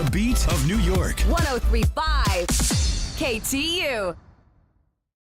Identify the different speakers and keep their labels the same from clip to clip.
Speaker 1: the beat of New York.
Speaker 2: 103.5 KTU.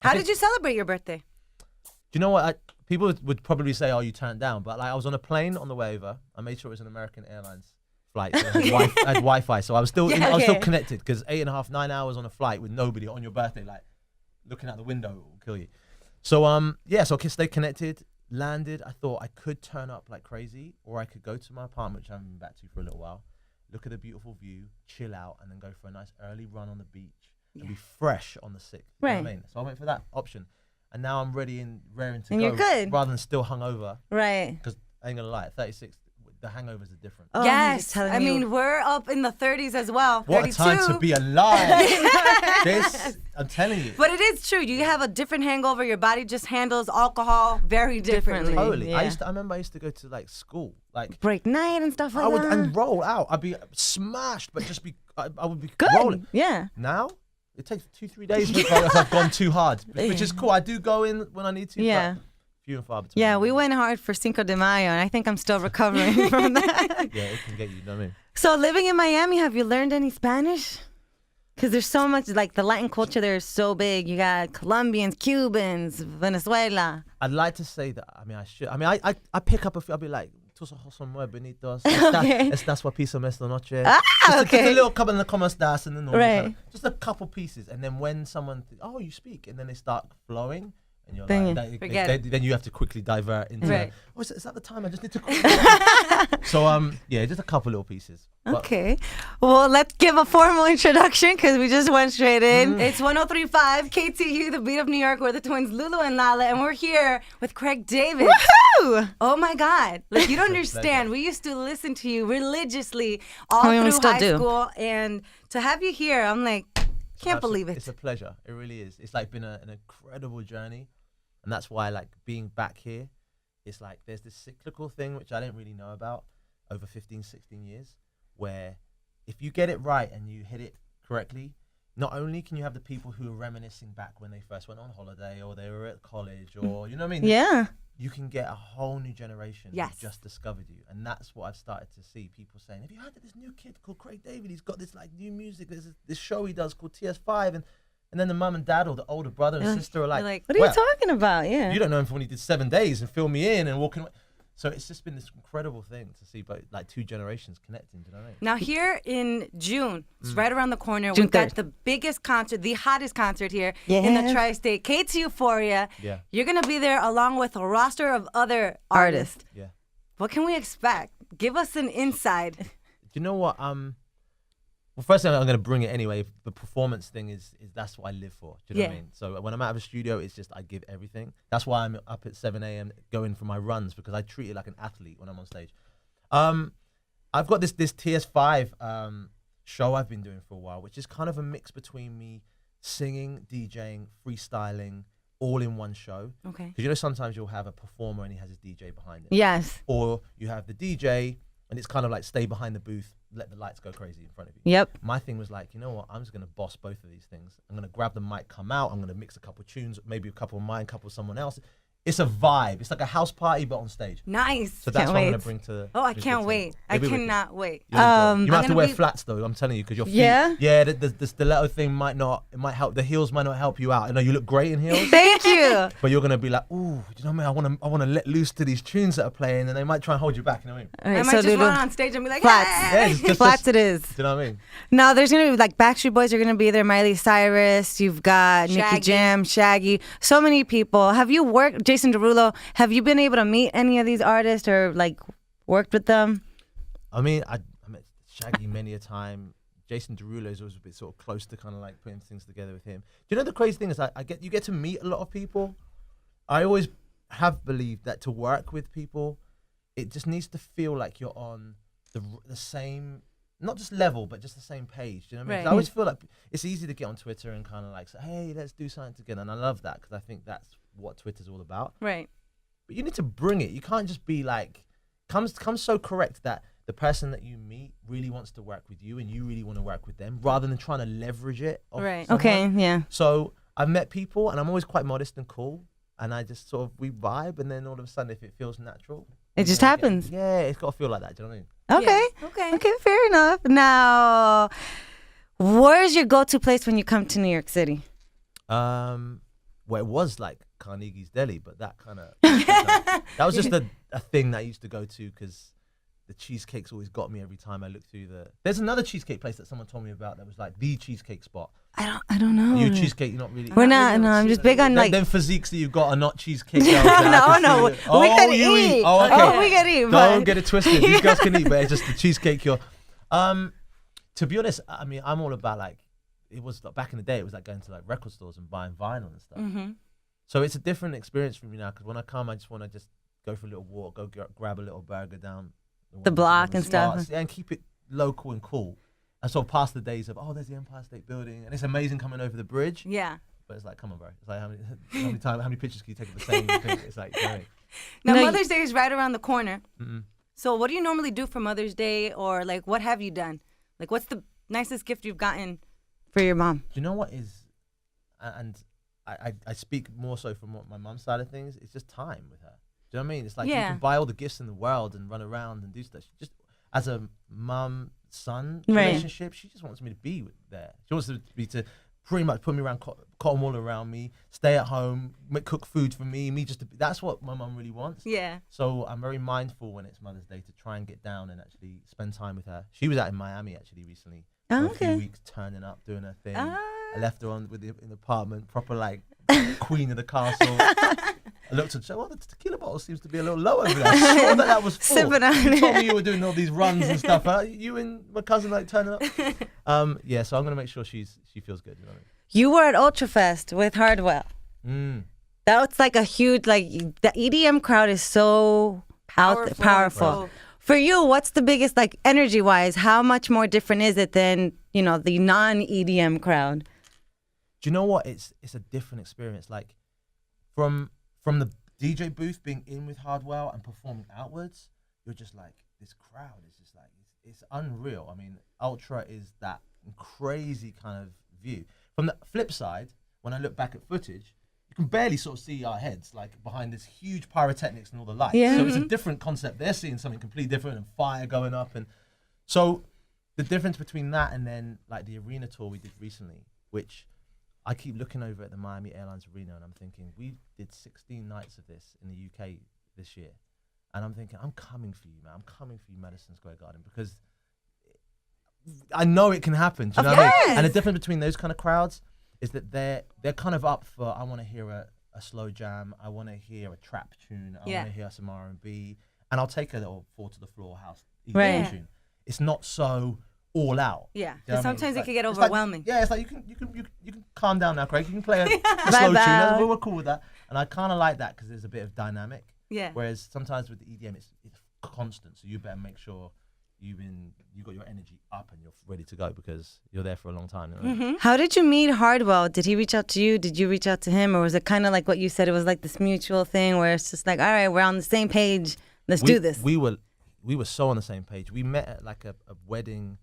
Speaker 2: How did you celebrate your birthday?
Speaker 3: Do you know what? People would probably say, "Oh, you turned down," but like I was on a plane on the way over. I made sure it was an American Airlines flight. So I had Wi-Fi, so I was still I was still connected because 8.5, 9 hours on a flight with nobody on your birthday, like looking out the window will kill you. So so I stayed connected. Landed. I thought I could turn up like crazy, or I could go to my apartment, which I haven't been back to for a little while, look at the beautiful view, chill out, and then go for a nice early run on the beach and be fresh on the 6th. You know what I mean? So I went for that option, and now I'm ready and raring to go.
Speaker 4: You're good.
Speaker 3: Rather than still hungover.
Speaker 4: Right.
Speaker 3: Because I ain't gonna lie, at 36, the hangovers are different.
Speaker 4: Oh,
Speaker 2: yes. I mean, we're up in the 30s as well.
Speaker 3: What
Speaker 2: 32.
Speaker 3: a time to be alive. I'm telling you.
Speaker 2: But it is true. You have a different hangover. Your body just handles alcohol very differently.
Speaker 3: Totally.
Speaker 4: Yeah.
Speaker 3: I remember I used to go to like school, like
Speaker 4: break night and stuff like that.
Speaker 3: and roll out. I'd be smashed, but just be I would be
Speaker 4: Good.
Speaker 3: rolling.
Speaker 4: Yeah.
Speaker 3: Now it takes 2-3 days if I've gone too hard, which is cool. I do go in when I need to.
Speaker 4: Yeah.
Speaker 3: But few and far between.
Speaker 4: Yeah, we went hard for Cinco de Mayo, and I think I'm still recovering from that.
Speaker 3: Yeah, it can get you. You know what I mean?
Speaker 4: So living in Miami, have you learned any Spanish? Because there's so much, like the Latin culture there is so big. You got Colombians, Cubans, Venezuela.
Speaker 3: I'd like to say that. I mean, I should. I mean, I pick up a few. I'll be like, "Tus ojos son muy bonitos." Estás guapísimo esta noche. Just a little couple in the como estás and the normal.
Speaker 4: Right.
Speaker 3: Kind of, just a couple pieces, and then when someone, oh, you speak, and then they start flowing. And you're
Speaker 4: Then
Speaker 3: like, then you have to quickly divert into,
Speaker 4: Right.
Speaker 3: oh, is that the time? I just need to. So, yeah, just a couple little pieces. But
Speaker 4: Okay. Well, let's give a formal introduction because we just went straight in.
Speaker 2: It's 103.5 KTU, the beat of New York. We're the twins Lulu and Lala, and we're here with Craig David.
Speaker 4: Woohoo!
Speaker 2: Oh my God! Like you don't understand. We used to listen to you religiously all
Speaker 4: We
Speaker 2: through
Speaker 4: still
Speaker 2: high
Speaker 4: do.
Speaker 2: school, and to have you here, I'm like, can't believe it.
Speaker 3: It's a pleasure. It really is. It's like been an incredible journey. And that's why, like, being back here, it's like there's this cyclical thing, which I didn't really know about over 15, 16 years, where if you get it right and you hit it correctly, not only can you have the people who are reminiscing back when they first went on holiday or they were at college or, you know what I mean?
Speaker 4: Yeah.
Speaker 3: You can get a whole new generation
Speaker 2: Yes.
Speaker 3: who just discovered you. And that's what I've started to see. People saying, have you heard of this new kid called Craig David? He's got this, like, new music. There's this show he does called TS5. And then the mum and dad or the older brother and sister are like,
Speaker 4: What are you talking about? Yeah.
Speaker 3: you don't know him from when he did 7 days and fill me in and walking away. So it's just been this incredible thing to see both, like, two generations connecting. Do you know what I mean?
Speaker 2: Now here in June, it's right around the corner.
Speaker 4: June
Speaker 2: We've got
Speaker 4: 3rd.
Speaker 2: the biggest concert, the hottest concert here in the
Speaker 4: Yes.
Speaker 2: tri-state, KTUphoria.
Speaker 3: Yeah.
Speaker 2: You're gonna be there along with a roster of other artists.
Speaker 3: Yeah.
Speaker 2: What can we expect? Give us an inside.
Speaker 3: Do you know what? Well, first thing I'm going to bring it anyway. The performance thing is that's what I live for. Do you know what I mean? So when I'm out of the studio, it's just I give everything. That's why I'm up at 7 a.m. going for my runs because I treat it like an athlete when I'm on stage. I've got this TS5 show I've been doing for a while, which is kind of a mix between me singing, DJing, freestyling, all in one show.
Speaker 2: Okay.
Speaker 3: Because you know sometimes you'll have a performer and he has his DJ behind him.
Speaker 4: Yes.
Speaker 3: Or you have the DJ and it's kind of like stay behind the booth, let the lights go crazy in front of you.
Speaker 4: Yep.
Speaker 3: My thing was like, you know what? I'm just going to boss both of these things. I'm going to grab the mic, come out. I'm going to mix a couple tunes, maybe a couple of mine, a couple of someone else. It's a vibe. It's like a house party, but on stage.
Speaker 2: Nice.
Speaker 3: So that's
Speaker 4: Can't
Speaker 3: what I'm going
Speaker 4: wait.
Speaker 3: to bring to.
Speaker 2: Oh, I
Speaker 3: bring to
Speaker 2: can't
Speaker 3: the
Speaker 2: wait.
Speaker 3: table.
Speaker 2: I
Speaker 3: It'll be wicked.
Speaker 2: cannot wait.
Speaker 3: You might have
Speaker 2: I'm
Speaker 3: to
Speaker 2: gonna
Speaker 3: wear
Speaker 2: be-
Speaker 3: flats though. I'm telling you because your feet.
Speaker 4: Yeah?
Speaker 3: Yeah. The stiletto thing might not. It might help. The heels might not help you out. I know you look great in heels.
Speaker 4: Thank you.
Speaker 3: But you're gonna be like, ooh, do you know what I mean? I want to let loose to these tunes that are playing, and they might try and hold you back. You know what I mean?
Speaker 4: All
Speaker 2: I
Speaker 4: right,
Speaker 2: might
Speaker 4: so
Speaker 2: just
Speaker 4: Lulu,
Speaker 2: run on stage and be like,
Speaker 4: flats.
Speaker 2: hey!
Speaker 3: Yeah, just-
Speaker 4: Flats it is.
Speaker 3: Do you know what I mean?
Speaker 4: Now, there's going to be like Backstreet Boys are going to be there, Miley Cyrus, you've got Nicki
Speaker 2: Shaggy.
Speaker 4: Jam, Shaggy, so many people. Have you worked, Jason Derulo, have you been able to meet any of these artists or like worked with them?
Speaker 3: I mean, I met Shaggy many a time. Jason Derulo is always a bit sort of close to kind of like putting things together with him. Do you know the crazy thing is you get to meet a lot of people. I always have believed that to work with people, it just needs to feel like you're on the same, not just level, but just the same page. Do you know what I mean? 'Cause I always feel like it's easy to get on Twitter and kind of like say, hey, let's do something together. And I love that because I think that's what Twitter's all about.
Speaker 2: Right.
Speaker 3: But you need to bring it. You can't just be like, come so correct that the person that you meet really wants to work with you and you really want to work with them rather than trying to leverage it off
Speaker 2: Right.
Speaker 3: someone.
Speaker 4: Okay, yeah.
Speaker 3: So I've met people and I'm always quite modest and cool and I just sort of, we vibe and then all of a sudden if it feels natural.
Speaker 4: It just
Speaker 3: then
Speaker 4: happens.
Speaker 3: Yeah, it's got to feel like that. Do you know what I mean?
Speaker 4: Okay.
Speaker 2: Okay.
Speaker 4: Okay, fair enough. Now, where's your go-to place when you come to New York City?
Speaker 3: Well, it was like Carnegie's Deli, but that kind of that was just a thing that I used to go to because the cheesecake's always got me every time I look through the. There's another cheesecake place that someone told me about that was like the cheesecake spot.
Speaker 4: I don't know.
Speaker 3: You cheesecake, you're not really.
Speaker 4: We're not. No, I'm just big on like.
Speaker 3: Them physiques that you've got are not cheesecake girls.
Speaker 4: No. We can eat.
Speaker 3: Oh, okay.
Speaker 4: Oh, we can eat.
Speaker 3: Don't get it twisted. These girls can eat, but it's just the cheesecake you're. To be honest, I mean, I'm all about like. It was like, back in the day. It was like going to like record stores and buying vinyl and stuff.
Speaker 2: Mm-hmm.
Speaker 3: So it's a different experience for me now because when I come, I just want to just go for a little walk, go grab a little burger down
Speaker 4: The block and stuff.
Speaker 3: Yeah, and keep it local and cool. And so past the days of there's the Empire State Building and it's amazing coming over the bridge.
Speaker 2: Yeah.
Speaker 3: But it's like, come on, bro. It's like how many pictures can you take of the same thing? It's like, going.
Speaker 2: Now
Speaker 4: No,
Speaker 2: Mother's Day is right around the corner.
Speaker 3: Mm-mm.
Speaker 2: So what do you normally do for Mother's Day, or like what have you done? Like what's the nicest gift you've gotten?
Speaker 4: For your mom.
Speaker 3: Do you know what is, and I speak more so from my mum's side of things. It's just time with her. Do you know what I mean? It's like you can buy all the gifts in the world and run around and do stuff. She just, as a mum-son relationship, she just wants me to be there. She wants me to pretty much put me around, cotton wool around me, stay at home, cook food for me just to be. That's what my mum really wants.
Speaker 2: Yeah.
Speaker 3: So I'm very mindful when it's Mother's Day to try and get down and actually spend time with her. She was out in Miami actually recently.
Speaker 4: Oh,
Speaker 3: for a few weeks, turning up, doing her thing.
Speaker 2: Ah.
Speaker 3: I left her in the apartment, proper like queen of the castle. I looked at her, the tequila bottle seems to be a little low over there. I'm sure that was full.
Speaker 4: Sipping on
Speaker 3: You
Speaker 4: it.
Speaker 3: told me you were doing all these runs and stuff. You and my cousin like turning up. Yeah, so I'm gonna make sure she feels good. You know what I
Speaker 4: You were at Ultrafest with Hardwell.
Speaker 3: mean?
Speaker 4: That's like a huge, like, the EDM crowd is so powerful.
Speaker 2: Right.
Speaker 4: For you, what's the biggest, like, energy-wise, how much more different is it than, the non-EDM crowd?
Speaker 3: Do you know what? It's a different experience. Like from the DJ booth being in with Hardwell and performing outwards, you're just like, this crowd is just like, it's unreal. I mean, Ultra is that crazy kind of view. From the flip side, when I look back at footage, you can barely sort of see our heads like behind this huge pyrotechnics and all the lights.
Speaker 4: Yeah.
Speaker 3: So it's a different concept. They're seeing something completely different and fire going up. And so the difference between that and then like the arena tour we did recently, which I keep looking over at the Miami Airlines Arena and I'm thinking, we did 16 nights of this in the UK this year. And I'm thinking, I'm coming for you, man. I'm coming for you, Madison Square Garden, because I know it can happen. Do you know what I mean? And the difference between those kind of crowds is that they're kind of up for, I want to hear a slow jam, I want to hear a trap tune, I want to hear some R&B, and I'll take a little Fall to the Floor house EDM tune. It's not so all out.
Speaker 2: Yeah,
Speaker 3: Do you know
Speaker 2: because
Speaker 3: what I mean?
Speaker 2: sometimes
Speaker 3: It's
Speaker 2: it can get
Speaker 3: it's
Speaker 2: overwhelming.
Speaker 3: It's like you can calm down now, Craig. You can play a slow tune. We're cool with that. And I kind of like that because there's a bit of dynamic.
Speaker 2: Yeah.
Speaker 3: Whereas sometimes with the EDM, it's constant. So you better make sure you got your energy up and you're ready to go because you're there for a long time. You know?
Speaker 4: How did you meet Hardwell? Did he reach out to you? Did you reach out to him? Or was it kind of like what you said? It was like this mutual thing where it's just like, all right, we're on the same page. Let's do this.
Speaker 3: We were so on the same page. We met at like a wedding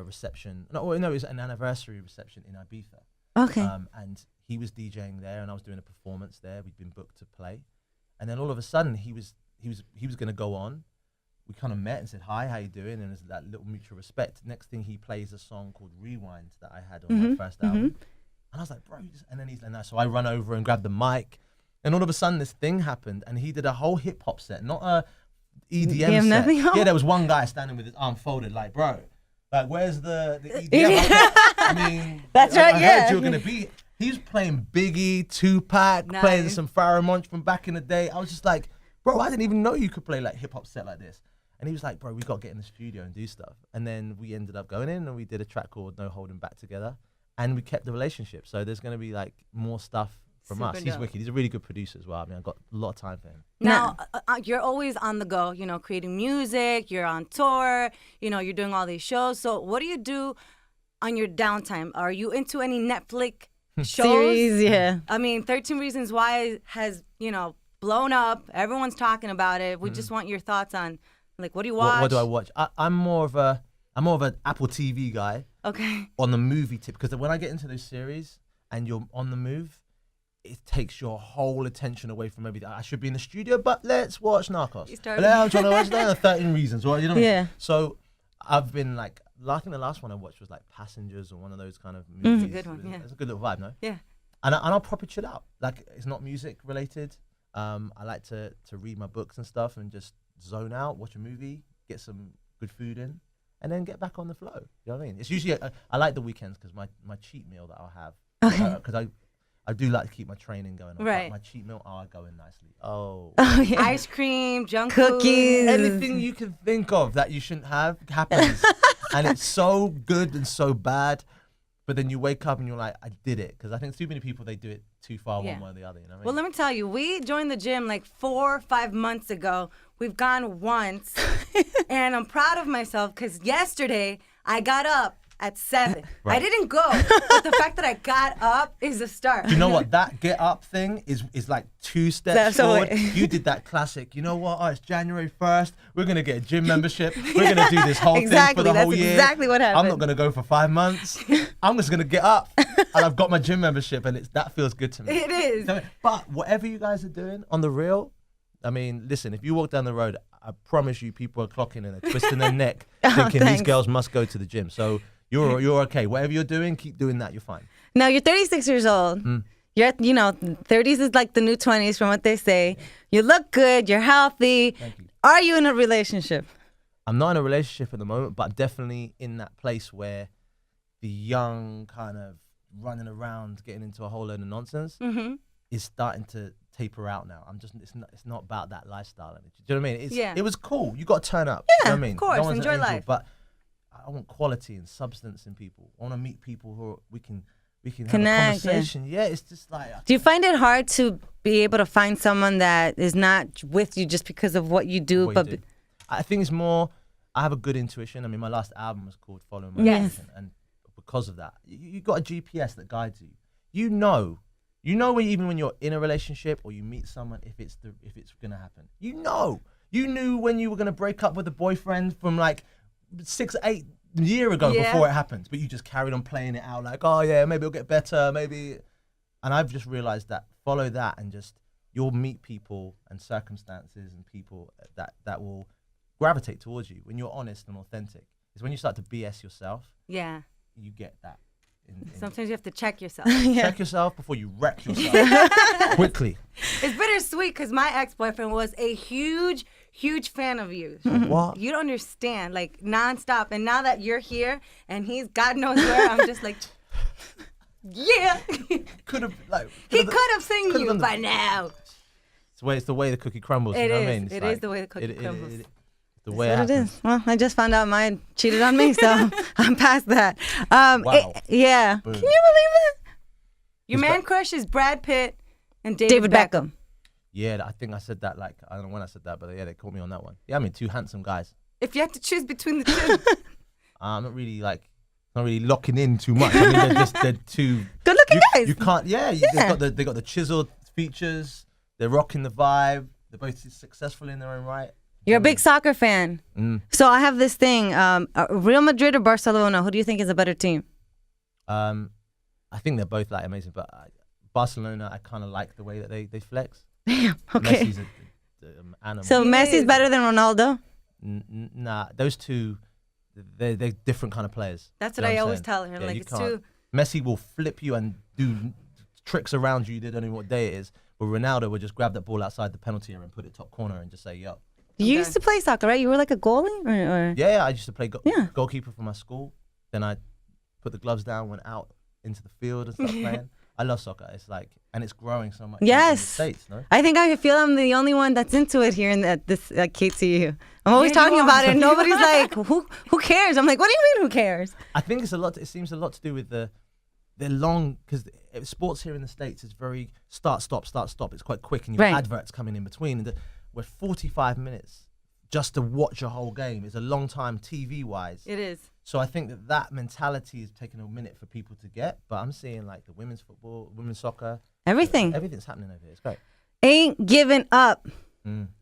Speaker 3: reception. No, it was an anniversary reception in Ibiza.
Speaker 4: Okay.
Speaker 3: And he was DJing there, and I was doing a performance there. We'd been booked to play, and then all of a sudden he was going to go on. We kind of met and said, hi, how you doing? And there's that little mutual respect. Next thing, he plays a song called Rewind that I had on my first album. And I was like, bro, and then he's like, no. So I run over and grab the mic. And all of a sudden, this thing happened. And he did a whole hip hop set, not a EDM set.
Speaker 4: nothing?
Speaker 3: Yeah, there was one guy standing with his arm folded, like, bro, like, where's the EDM? I mean,
Speaker 4: That's right,
Speaker 3: I
Speaker 4: yeah.
Speaker 3: heard you were going to be. He was playing Biggie, Tupac, playing some Pharoah Monch from back in the day. I was just like, bro, I didn't even know you could play like hip hop set like this. And he was like, bro, we got to get in the studio and do stuff. And then we ended up going in and we did a track called No Holding Back together. And we kept the relationship. So there's going to be like more stuff from us. He's wicked. He's a really good producer as well. I mean, I've got a lot of time for him.
Speaker 2: Now, you're always on the go, creating music, you're on tour, you're doing all these shows. So what do you do on your downtime? Are you into any Netflix shows?
Speaker 4: Series, yeah.
Speaker 2: I mean, 13 Reasons Why has, blown up. Everyone's talking about it. We just want your thoughts on, like, what do you watch?
Speaker 3: What do I watch? I'm more of an Apple TV guy.
Speaker 2: Okay.
Speaker 3: On the movie tip, because when I get into those series and you're on the move, it takes your whole attention away from everything. I should be in the studio, but let's watch Narcos. I'm trying to watch 13 Reasons. Well, you know what I mean? So I've been like, I think the last one I watched was like Passengers or one of those kind of movies.
Speaker 2: It's a good one, yeah.
Speaker 3: It's a good little vibe, no?
Speaker 2: Yeah.
Speaker 3: And I'll proper chill out. Like, it's not music related. I like to read my books and stuff and just zone out, watch a movie, get some good food in, and then get back on the flow. You know what I mean? It's usually, I like the weekends because my cheat meal that I'll have, because I do like to keep my training going on.
Speaker 2: Right.
Speaker 3: My cheat meal, I go in nicely. Oh.
Speaker 4: Yeah.
Speaker 2: Ice cream, junk
Speaker 4: Cookies.
Speaker 2: food.
Speaker 3: Anything you can think of that you shouldn't have happens. And it's so good and so bad. But then you wake up and you're like, I did it. Because I think too many people, they do it too far one way or the other. You know what I mean?
Speaker 2: Well, let me tell you, we joined the gym like 4 or 5 months ago. We've gone once. And I'm proud of myself because yesterday I got up at 7.
Speaker 3: Right.
Speaker 2: I didn't go. But the fact that I got up is a start.
Speaker 3: You know what? That get up thing is like 2 steps forward. You did that classic. You know what? Oh, it's January 1st. We're going to get a gym membership. We're going to do this whole thing for the whole year.
Speaker 4: Exactly what happened.
Speaker 3: I'm not going to go for 5 months. I'm just going to get up. And I've got my gym membership and that feels good to me.
Speaker 2: It is.
Speaker 3: But whatever you guys are doing on the real, I mean, listen, if you walk down the road, I promise you people are clocking and they're twisting their neck thinking these girls must go to the gym. So you're okay. Whatever you're doing, keep doing that. You're fine.
Speaker 4: Now, you're 36 years old. You're at, 30s is like the new 20s from what they say. You look good. You're healthy.
Speaker 3: Thank you.
Speaker 4: Are you in a relationship?
Speaker 3: I'm not in a relationship at the moment, but I'm definitely in that place where the young kind of running around, getting into a whole load of nonsense is starting to taper out now. It's not about that lifestyle energy. Do you know what I mean? It was cool. You got to turn up.
Speaker 2: Yeah,
Speaker 3: you know what I mean?
Speaker 2: of course.
Speaker 3: No one's
Speaker 2: Enjoy
Speaker 3: an angel,
Speaker 2: life.
Speaker 3: But I want quality and substance in people. I want to meet people who we can
Speaker 4: Connect,
Speaker 3: have a conversation. Yeah, it's just like.
Speaker 4: Do you find it hard to be able to find someone that is not with you just because of what you do?
Speaker 3: I think it's more. I have a good intuition. I mean, my last album was called Following My
Speaker 2: Yes.
Speaker 3: Intuition, and because of that, you got a GPS that guides you. You know even when you're in a relationship or you meet someone if it's gonna happen. You knew when you were gonna break up with a boyfriend from like 6-8 years ago before it happened, but you just carried on playing it out like, oh yeah, maybe it'll get better, maybe. And I've just realized that follow that and just you'll meet people and circumstances and people that will gravitate towards you when you're honest and authentic. It's when you start to BS yourself.
Speaker 2: Yeah.
Speaker 3: You get that.
Speaker 2: Sometimes you have to check yourself.
Speaker 3: Check yourself before you wreck yourself quickly.
Speaker 2: It's bittersweet because my ex-boyfriend was a huge, huge fan of you.
Speaker 3: What?
Speaker 2: You don't understand, like nonstop. And now that you're here and he's God knows where, I'm just like, yeah.
Speaker 3: He could have
Speaker 2: seen you by now.
Speaker 3: It's the way the cookie crumbles.
Speaker 2: It
Speaker 3: you know
Speaker 2: is.
Speaker 3: what I mean?
Speaker 2: It is the way the cookie crumbles.
Speaker 3: The way
Speaker 4: That's
Speaker 3: it
Speaker 4: what it
Speaker 3: happens.
Speaker 4: is. Well, I just found out mine cheated on me, so I'm past that.
Speaker 3: Wow.
Speaker 4: Yeah.
Speaker 3: Boom.
Speaker 4: Can you believe that?
Speaker 2: Your man crush is Brad Pitt and
Speaker 4: David Beckham.
Speaker 3: Yeah, I think I said that like, I don't know when I said that, but yeah, they caught me on that one. Yeah, I mean, 2 handsome guys.
Speaker 2: If you had to choose between the two.
Speaker 3: I'm not really locking in too much. I mean, they're too
Speaker 4: Good looking guys.
Speaker 3: You can't. Yeah, they got the chiseled features. They're rocking the vibe. They're both successful in their own right.
Speaker 4: You're a big soccer fan. So I have this thing. Real Madrid or Barcelona? Who do you think is a better team?
Speaker 3: I think they're both like amazing, but Barcelona, I kind of like the way that they flex.
Speaker 4: Yeah. Okay.
Speaker 3: Messi's an animal.
Speaker 4: So Messi's better than Ronaldo?
Speaker 3: Nah, those two, they're different kind of players.
Speaker 2: That's
Speaker 3: You
Speaker 2: what
Speaker 3: know
Speaker 2: I
Speaker 3: I'm
Speaker 2: always
Speaker 3: saying?
Speaker 2: tell her.
Speaker 3: Yeah,
Speaker 2: Like,
Speaker 3: you
Speaker 2: it's
Speaker 3: can't.
Speaker 2: too.
Speaker 3: Messi will flip you and do tricks around you. They don't know what day it is. But Ronaldo would just grab that ball outside the penalty area and put it top corner and just say, yo.
Speaker 4: You used to play soccer, right? You were like a goalie? Or...
Speaker 3: Yeah, I used to play goalkeeper for my school. Then I put the gloves down, went out into the field and started playing. I love soccer. It's like, and it's growing so much in the States, no?
Speaker 4: I think I feel I'm the only one that's into it here in this KTU. I'm always
Speaker 2: Yeah, you
Speaker 4: talking
Speaker 2: are.
Speaker 4: about it. And nobody's like, who cares? I'm like, what do you mean, who cares?
Speaker 3: I think it's a lot. It seems a lot to do with the long, because sports here in the States is very start, stop. It's quite quick, and you've got adverts coming in between. And we're 45 minutes just to watch a whole game is a long time TV-wise.
Speaker 2: It is.
Speaker 3: So I think that mentality is taking a minute for people to get. But I'm seeing like the women's football, women's soccer. Everything's happening over here. It's great.
Speaker 4: Ain't Giving Up.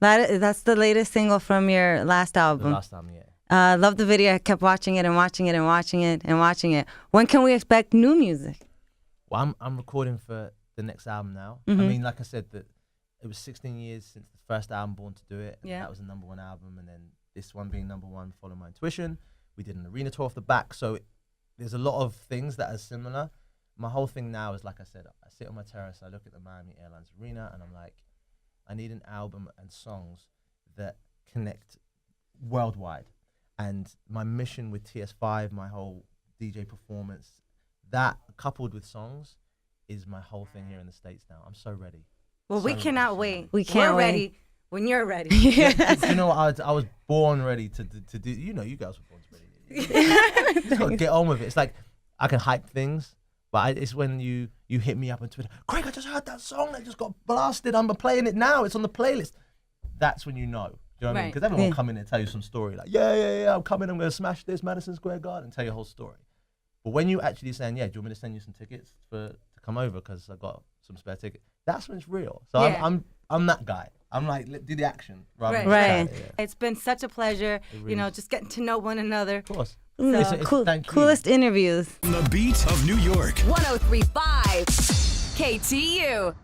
Speaker 4: That's the latest single from your last album.
Speaker 3: The last album, yeah.
Speaker 4: Love the video. I kept watching it and watching it and watching it and watching it. When can we expect new music?
Speaker 3: Well, I'm recording for the next album now.
Speaker 4: Mm-hmm.
Speaker 3: I mean, like I said, that it was 16 years since the first album, Born to Do It. And
Speaker 2: Yeah.
Speaker 3: that was the #1 album. And then this one being #1, Follow My Intuition. We did an arena tour off the back. So there's a lot of things that are similar. My whole thing now is, like I said, I sit on my terrace, I look at the Miami Airlines Arena, and I'm like, I need an album and songs that connect worldwide. And my mission with TS5, my whole DJ performance, that coupled with songs is my whole thing here in the States now. I'm so ready.
Speaker 2: Well, we
Speaker 3: So
Speaker 2: cannot
Speaker 3: ready.
Speaker 2: wait.
Speaker 4: We can't
Speaker 2: We're
Speaker 4: wait.
Speaker 2: ready when you're ready.
Speaker 3: You know what? I was born ready to do. You know, you guys were born ready. You just gotta get on with it. It's like I can hype things, but it's when you hit me up on Twitter, Craig, I just heard that song that just got blasted. I'm playing it now. It's on the playlist. That's when you know. Do you know what I mean?
Speaker 2: Right.
Speaker 3: Because everyone will come in and tell you some story like, yeah, I'm coming. I'm gonna smash this Madison Square Garden and tell you a whole story. But when you actually saying, yeah, do you want me to send you some tickets to come over because I got some spare tickets? That's when it's real. So
Speaker 2: Yeah.
Speaker 3: I'm that guy. I'm like, do the action rather than
Speaker 4: Right.
Speaker 3: just chat.
Speaker 2: It's been such a pleasure,
Speaker 3: really is.
Speaker 2: just getting to know one another.
Speaker 3: Of course. Thank you.
Speaker 4: Coolest interviews.
Speaker 1: The beat of New York.
Speaker 5: 1035 KTU.